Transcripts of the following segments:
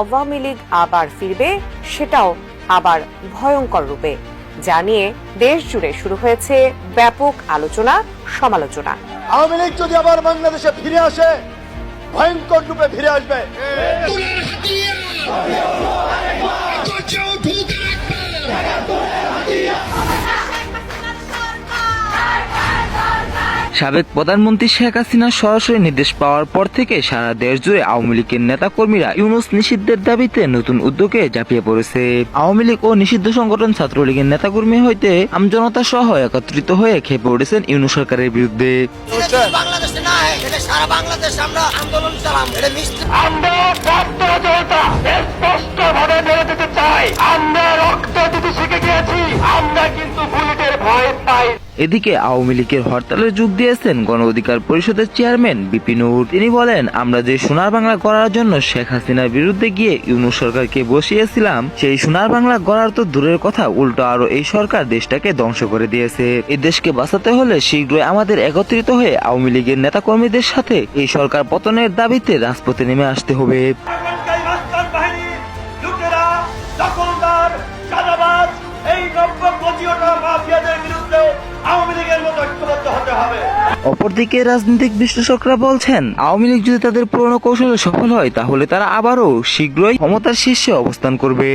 আওয়ামী লীগ আবার ফিরবে, সেটাও আবার ভয়ঙ্কর রূপে, যা নিয়ে দেশ জুড়ে শুরু হয়েছে ব্যাপক আলোচনা সমালোচনা। আওয়ামী লীগ যদি আবার বাংলাদেশে ফিরে আসে, ভয়ঙ্কর রূপে ফিরে আসবে। সাবেক প্রধানমন্ত্রী শেখ হাসিনার সরাসরি নির্দেশ পাওয়ার পর থেকে সারা দেশ জুড়ে আওয়ামী লীগের নেতাকর্মীরা ইউনূস নিষিদ্ধের দাবিতে নতুন উদ্যোগে ঝাঁপিয়ে পড়েছে। আওয়ামী লীগ ও নিষিদ্ধ সংগঠন ছাত্রলীগের নেতাকর্মী হইতে আমজনতা সহ একত্রিত হয়ে খেপে উঠেছেন ইউনূস সরকারের বিরুদ্ধে। এদিকে আওয়ামী লীগের হরতালে যোগ দিয়েছেন গণ অধিকার পরিষদের চেয়ারম্যান বিপি নূর। তিনি বলেন, আমরা যে সোনার বাংলা গড়ার জন্য শেখ হাসিনার বিরুদ্ধে গিয়ে ইউনূস সরকারকে বসিয়েছিলাম, সেই সোনার বাংলা গড়ার তো দূরের কথা, উল্টো আরো এই সরকার দেশটাকে ধ্বংস করে দিয়েছে। এই দেশকে বাঁচাতে হলে শীঘ্রই আমাদের একত্রিত হয়ে আওয়ামী লীগের নেতাকর্মীদের সাথে এই সরকার পতনের দাবিতে রাজপথে নেমে আসতে হবে। অপরদিকে রাজনৈতিক বিশ্লেষকরা বলছেন, আওয়ামী লীগ যদি তাদের পুরনো কৌশলে সফল হয়, তাহলে তারা আবারও শীঘ্রই ক্ষমতার শীর্ষে অবস্থান করবে।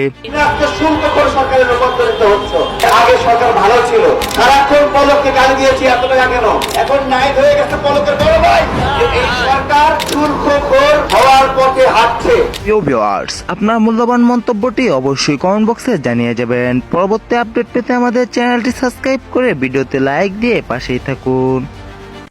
আগে সরকার ভালো ছিল, সারাক্ষণ পলককে গালি দিয়েছি, এত টাকা কেন? এখন ন্যায় হয়ে গেছে পলকের বড় ভাই। এই সরকার সুরখোর হওয়ার পথে হাঁটছে। প্রিয় ভিউয়ার্স, আপনার মূল্যবান মন্তব্যটি অবশ্যই কমেন্ট বক্সে জানিয়ে যাবেন। পরবর্তী আপডেট পেতে আমাদের চ্যানেলটি সাবস্ক্রাইব করে ভিডিওতে লাইক দিয়ে পাশেই থাকুন।